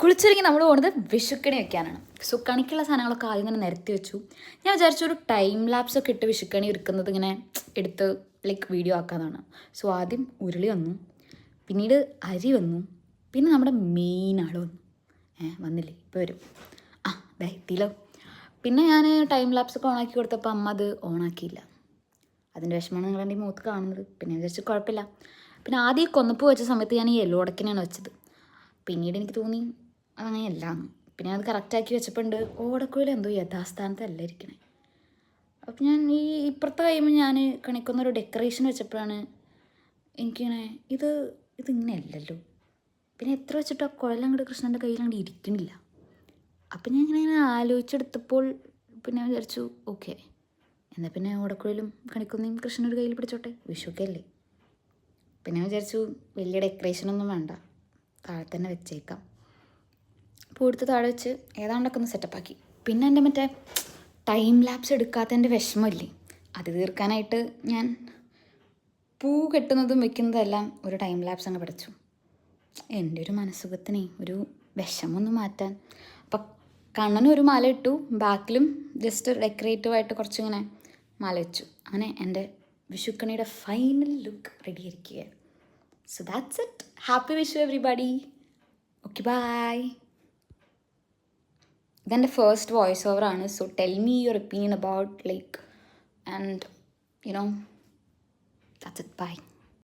കുളിച്ചൊരുങ്ങി നമ്മൾ പോകുന്നത് വിഷുക്കണി വയ്ക്കാനാണ്. സോ കണിക്കുള്ള സാധനങ്ങളൊക്കെ ആദ്യം തന്നെ നിരത്തി വെച്ചു. ഞാൻ വിചാരിച്ചു ഒരു ടൈം ലാപ്സ് ഒക്കെ ഇട്ട് വിഷുക്കണി ഒരുക്കുന്നത് ഇങ്ങനെ എടുത്ത് ലൈക്ക് വീഡിയോ ആക്കാനാണ്. സോ ആദ്യം ഉരുളി വന്നു, പിന്നീട് അരി വന്നു, പിന്നെ നമ്മുടെ മെയിൻ ആൾ വന്നു. വന്നില്ലേ, ഇപ്പോൾ വരും. എത്തിയില്ലോ. പിന്നെ ഞാൻ ടൈം ലാപ്സ് ഒക്കെ ഓണാക്കി കൊടുത്തപ്പോൾ അമ്മ അത് ഓണാക്കിയില്ല. അതിൻ്റെ വിഷമമാണ് നിങ്ങളെൻ്റെ മുഖത്ത് കാണുന്നത്. പിന്നെ വിചാരിച്ചു കുഴപ്പമില്ല. പിന്നെ ആദ്യം ഈ കൊന്നപ്പ് വെച്ച സമയത്ത് ഞാൻ ഈ യെല്ലോ ഉടക്കിനാണ് വെച്ചത്. പിന്നീട് എനിക്ക് തോന്നി അതങ്ങനെയല്ല. പിന്നെ അത് കറക്റ്റാക്കി വെച്ചപ്പോൾ ഉണ്ട് ഓടക്കുഴൽ എന്തോ യഥാസ്ഥാനത്തല്ല ഇരിക്കണേ. അപ്പം ഞാൻ ഈ ഇപ്പുറത്തെ കഴിയുമ്പോൾ ഞാൻ കണിക്കൊന്നൊരു ഡെക്കറേഷൻ വെച്ചപ്പോഴാണ് എനിക്കിങ്ങനെ ഇതിങ്ങനെയല്ലല്ലോ. പിന്നെ എത്ര വെച്ചിട്ട് ആ കുഴലങ്ങോട്ട് കൃഷ്ണൻ്റെ കയ്യിലങ്ങോട്ട് ഇരിക്കണില്ല. അപ്പം ഞാൻ ഇങ്ങനെ ആലോചിച്ചെടുത്തപ്പോൾ പിന്നെ വിചാരിച്ചു ഓക്കെ, എന്നാൽ പിന്നെ ഓടക്കുഴലും കണിക്കൊന്നയും കൃഷ്ണനൊരു കയ്യിൽ പിടിച്ചോട്ടെ, വിഷുവൊക്കെ അല്ലേ. പിന്നെ വിചാരിച്ചു വലിയ ഡെക്കറേഷനൊന്നും വേണ്ട, താഴെ തന്നെ വെച്ചേക്കാം. പൂ എടുത്ത് താഴെ വെച്ച് ഏതാണ്ടൊക്കെ ഒന്ന് സെറ്റപ്പാക്കി. പിന്നെ എൻ്റെ മറ്റേ ടൈം ലാപ്സ് എടുക്കാത്തതിൻ്റെ വിഷമമില്ലേ, അത് തീർക്കാനായിട്ട് ഞാൻ പൂ കെട്ടുന്നതും വെക്കുന്നതെല്ലാം ഒരു ടൈം ലാപ്സ് അങ്ങ് പഠിച്ചു. എൻ്റെ ഒരു മനസ്സുഖത്തിനെ ഒരു വിഷമൊന്ന് മാറ്റാൻ. അപ്പം കണ്ണനും ഒരു മാല ഇട്ടു, ബാക്കിലും ജസ്റ്റ് ഡെക്കറേറ്റീവായിട്ട് കുറച്ചിങ്ങനെ മാല വെച്ചു. അങ്ങനെ എൻ്റെ വിഷുക്കണിയുടെ ഫൈനൽ ലുക്ക് റെഡി ആയിരിക്കുകയാണ്. So that's it. Happy Vishu everybody. Okay, bye. Then the first voiceover ആണ്. So tell me your opinion about and that's it. Bye.